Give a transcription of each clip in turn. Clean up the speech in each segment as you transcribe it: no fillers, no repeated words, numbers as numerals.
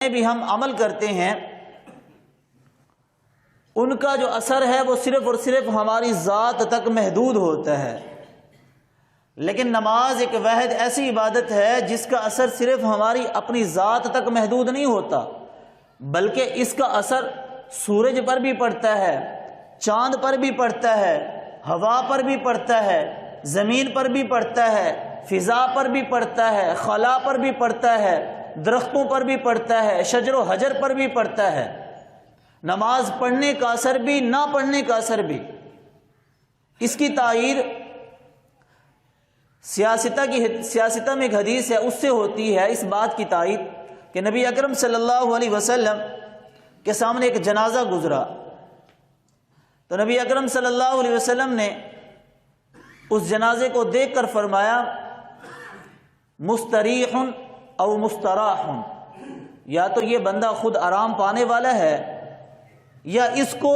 بھی ہم عمل کرتے ہیں ان کا جو اثر ہے وہ صرف اور صرف ہماری ذات تک محدود ہوتا ہے، لیکن نماز ایک واحد ایسی عبادت ہے جس کا اثر صرف ہماری اپنی ذات تک محدود نہیں ہوتا، بلکہ اس کا اثر سورج پر بھی پڑتا ہے، چاند پر بھی پڑتا ہے، ہوا پر بھی پڑتا ہے، زمین پر بھی پڑتا ہے، فضا پر بھی پڑتا ہے، خلا پر بھی پڑتا ہے، درختوں پر بھی پڑتا ہے، شجر و حجر پر بھی پڑتا ہے۔ نماز پڑھنے کا اثر بھی، نہ پڑھنے کا اثر بھی۔ اس کی تائید سیاستہ میں ایک حدیث ہے، اس سے ہوتی ہے اس بات کی تائید کہ نبی اکرم صلی اللہ علیہ وسلم کے سامنے ایک جنازہ گزرا، تو نبی اکرم صلی اللہ علیہ وسلم نے اس جنازے کو دیکھ کر فرمایا مستریح او مستراح، یا تو یہ بندہ خود آرام پانے والا ہے یا اس کو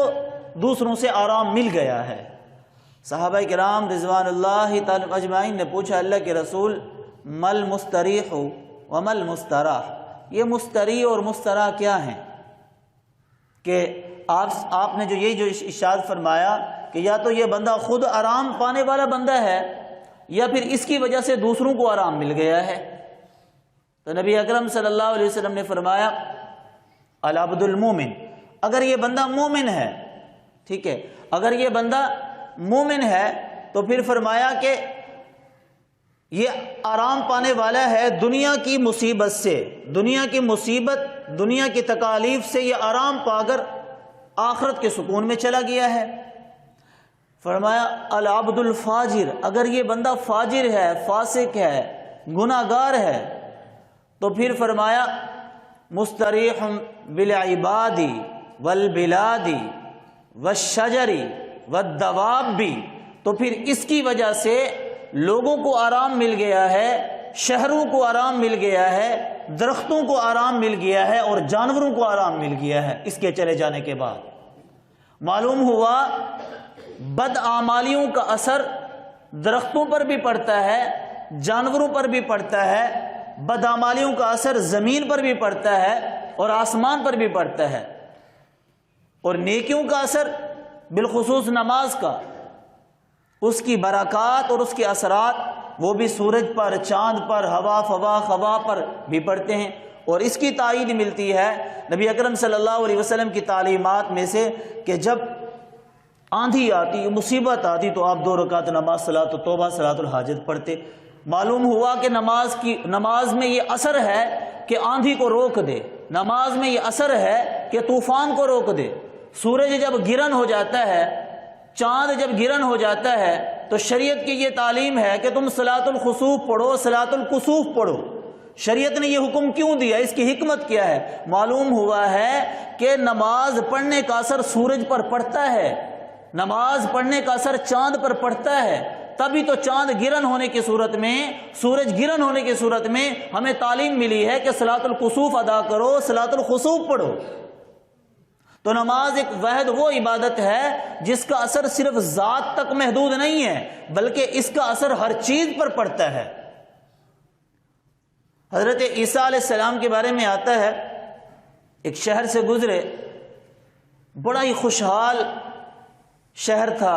دوسروں سے آرام مل گیا ہے۔ صحابہ کرام رضوان اللہ تعالی اجمعین نے پوچھا اللہ کے رسول مل مستریح و مل مستراح، یہ مستریح اور مستراح کیا ہیں؟ کہ آپ نے جو ارشاد فرمایا کہ یا تو یہ بندہ خود آرام پانے والا بندہ ہے یا پھر اس کی وجہ سے دوسروں کو آرام مل گیا ہے۔ تو نبی اکرم صلی اللہ علیہ وسلم نے فرمایا العبد المومن، اگر یہ بندہ مومن ہے، ٹھیک ہے، اگر یہ بندہ مومن ہے تو پھر فرمایا کہ یہ آرام پانے والا ہے دنیا کی مصیبت سے، دنیا کی مصیبت، دنیا کی تکالیف سے یہ آرام پا کر آخرت کے سکون میں چلا گیا ہے۔ فرمایا العبد الفاجر، اگر یہ بندہ فاجر ہے، فاسق ہے، گناہگار ہے، تو پھر فرمایا مستریح بالعباد والبلاد والشجر والدواب، تو پھر اس کی وجہ سے لوگوں کو آرام مل گیا ہے، شہروں کو آرام مل گیا ہے، درختوں کو آرام مل گیا ہے اور جانوروں کو آرام مل گیا ہے اس کے چلے جانے کے بعد۔ معلوم ہوا بد اعمالیوں کا اثر درختوں پر بھی پڑتا ہے، جانوروں پر بھی پڑتا ہے، بد اعمالیوں کا اثر زمین پر بھی پڑتا ہے اور آسمان پر بھی پڑتا ہے، اور نیکیوں کا اثر بالخصوص نماز کا، اس کی برکات اور اس کے اثرات وہ بھی سورج پر، چاند پر، ہوا فضا خوا پر بھی پڑتے ہیں۔ اور اس کی تائید ملتی ہے نبی اکرم صلی اللہ علیہ وسلم کی تعلیمات میں سے کہ جب آندھی آتی، مصیبت آتی، تو آپ 2 رکعت نماز صلاۃ التوبہ صلاۃ الحاجت پڑھتے۔ معلوم ہوا کہ نماز میں یہ اثر ہے کہ آندھی کو روک دے، نماز میں یہ اثر ہے کہ طوفان کو روک دے۔ سورج جب گرہن ہو جاتا ہے، چاند جب گرہن ہو جاتا ہے، تو شریعت کی یہ تعلیم ہے کہ تم صلاۃ الخسوف پڑھو، صلاۃ الکسوف پڑھو۔ شریعت نے یہ حکم کیوں دیا؟ اس کی حکمت کیا ہے؟ معلوم ہوا ہے کہ نماز پڑھنے کا اثر سورج پر پڑتا ہے، نماز پڑھنے کا اثر چاند پر پڑتا ہے، تبھی تو چاند گرہن ہونے کی صورت میں، سورج گرہن ہونے کی صورت میں ہمیں تعلیم ملی ہے کہ صلاۃ الکسوف ادا کرو، صلاۃ الخسوف پڑھو۔ تو نماز ایک واحد وہ عبادت ہے جس کا اثر صرف ذات تک محدود نہیں ہے، بلکہ اس کا اثر ہر چیز پر پڑتا ہے۔ حضرت عیسیٰ علیہ السلام کے بارے میں آتا ہے، ایک شہر سے گزرے، بڑا ہی خوشحال شہر تھا،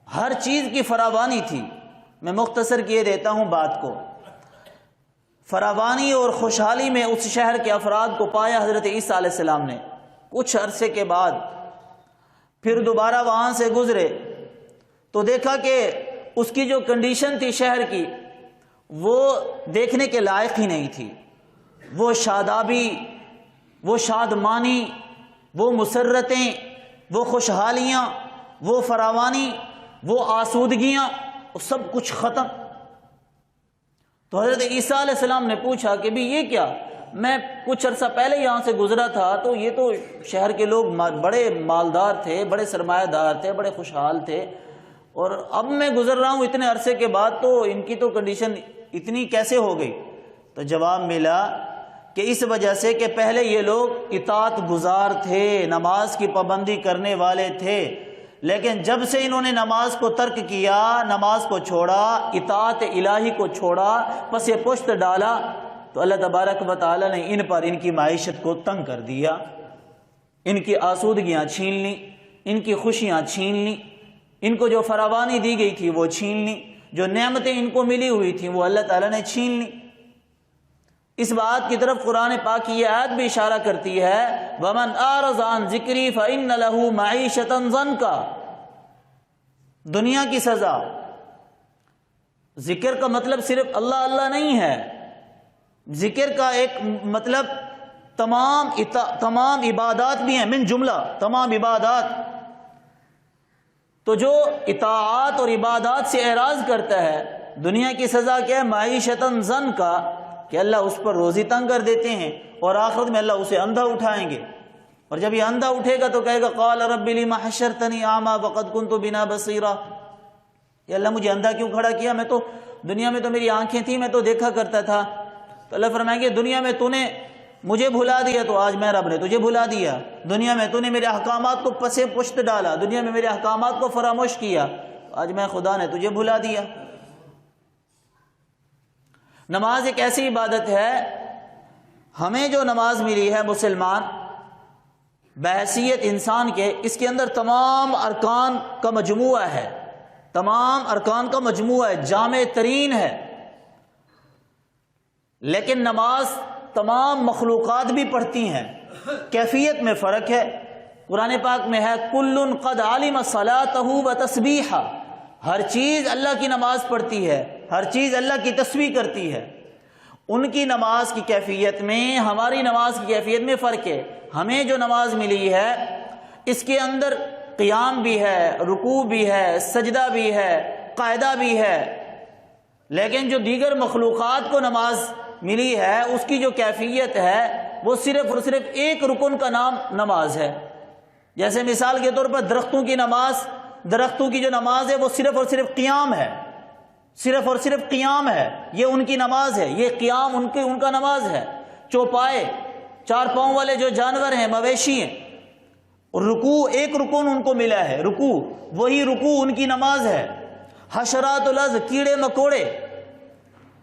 ہر چیز کی فراوانی تھی۔ میں مختصر کیے دیتا ہوں بات کو۔ فراوانی اور خوشحالی میں اس شہر کے افراد کو پایا حضرت عیسیٰ علیہ السلام نے۔ کچھ عرصے کے بعد پھر دوبارہ وہاں سے گزرے تو دیکھا کہ اس کی جو کنڈیشن تھی شہر کی، وہ دیکھنے کے لائق ہی نہیں تھی۔ وہ شادابی، وہ شادمانی، وہ مسرتیں، وہ خوشحالیاں، وہ فراوانی، وہ آسودگیاں، وہ سب کچھ ختم۔ تو حضرت عیسیٰ علیہ السلام نے پوچھا کہ بھی یہ کیا؟ میں کچھ عرصہ پہلے یہاں سے گزرا تھا تو یہ تو شہر کے لوگ بڑے مالدار تھے، بڑے سرمایہ دار تھے، بڑے خوشحال تھے، اور اب میں گزر رہا ہوں اتنے عرصے کے بعد تو ان کی تو کنڈیشن اتنی کیسے ہو گئی؟ تو جواب ملا کہ اس وجہ سے کہ پہلے یہ لوگ اطاعت گزار تھے، نماز کی پابندی کرنے والے تھے، لیکن جب سے انہوں نے نماز کو ترک کیا، نماز کو چھوڑا، اطاعت الہی کو چھوڑا، پس پشت ڈالا، تو اللہ تبارک و تعالیٰ نے ان پر ان کی معیشت کو تنگ کر دیا، ان کی آسودگیاں چھین لیں، ان کی خوشیاں چھین لیں، ان کو جو فراوانی دی گئی تھی وہ چھین لیں، جو نعمتیں ان کو ملی ہوئی تھیں وہ اللہ تعالیٰ نے چھین لیں۔ اس بات کی طرف قرآن پاک کی یہ آیت بھی اشارہ کرتی ہے وَمَنْ أَعْرَضَ عَنْ ذِكْرِي فَإِنَّ لَهُ مَعِيشَةً ضَنْكَ۔ دنیا کی سزا، ذکر کا مطلب صرف اللہ اللہ نہیں ہے، ذکر کا ایک مطلب تمام عبادات بھی ہیں، من جملہ تمام عبادات۔ تو جو اطاعات اور عبادات سے اعراض کرتا ہے، دنیا کی سزا کیا ہے؟ معیشتاً ضنکا، کہ اللہ اس پر روزی تنگ کر دیتے ہیں، اور آخرت میں اللہ اسے اندھا اٹھائیں گے، اور جب یہ اندھا اٹھے گا تو کہے گا قال رب لم حشرتنی اعمی وقد كنت بنا بصیرا، یا اللہ مجھے اندھا کیوں کھڑا کیا؟ میں تو دنیا میں تو میری آنکھیں تھیں، میں تو دیکھا کرتا تھا۔ تو اللہ فرمائیں گے دنیا میں تو نے مجھے بھلا دیا تو آج میں رب نے تجھے بھلا دیا، دنیا میں تو نے میرے احکامات کو پسے پشت ڈالا، دنیا میں میرے احکامات کو فراموش کیا، آج میں خدا نے تجھے بھلا دیا۔ نماز ایک ایسی عبادت ہے، ہمیں جو نماز ملی ہے مسلمان بحیثیت انسان کے، اس کے اندر تمام ارکان کا مجموعہ ہے، تمام ارکان کا مجموعہ ہے، جامع ترین ہے۔ لیکن نماز تمام مخلوقات بھی پڑھتی ہیں، کیفیت میں فرق ہے۔ قرآن پاک میں ہے کل قد علم صلاتہ و تسبیحہ، ہر چیز اللہ کی نماز پڑھتی ہے، ہر چیز اللہ کی تسبیح کرتی ہے۔ ان کی نماز کی کیفیت میں ہماری نماز کی کیفیت میں فرق ہے۔ ہمیں جو نماز ملی ہے اس کے اندر قیام بھی ہے، رکوع بھی ہے، سجدہ بھی ہے، قاعدہ بھی ہے، لیکن جو دیگر مخلوقات کو نماز ملی ہے اس کی جو کیفیت ہے وہ صرف اور صرف ایک رکن کا نام نماز ہے۔ جیسے مثال کے طور پر درختوں کی نماز، درختوں کی جو نماز ہے وہ صرف اور صرف قیام ہے، صرف اور صرف قیام ہے، یہ ان کی نماز ہے، یہ قیام ان کا نماز ہے۔ چوپائے، چار پاؤں والے جو جانور ہیں، مویشی ہیں، رکوع ایک رکن ان کو ملا ہے، رکوع، وہی رکوع ان کی نماز ہے۔ حشرات الارض، کیڑے مکوڑے،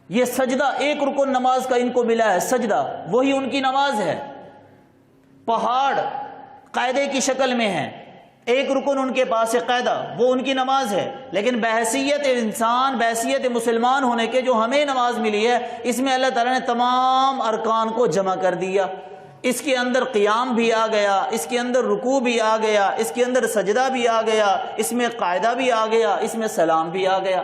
یہ سجدہ ایک رکن نماز کا ان کو ملا ہے، سجدہ، وہی ان کی نماز ہے۔ پہاڑ قاعدے کی شکل میں ہیں، ایک رکن ان کے پاس ہے قاعدہ، وہ ان کی نماز ہے۔ لیکن بحیثیت انسان، بحیثیت مسلمان ہونے کے جو ہمیں نماز ملی ہے، اس میں اللہ تعالیٰ نے تمام ارکان کو جمع کر دیا۔ اس کے اندر قیام بھی آ گیا، اس کے اندر رکوع بھی آ گیا، اس کے اندر سجدہ بھی آ گیا، اس میں قاعدہ بھی آ گیا، اس میں سلام بھی آ گیا۔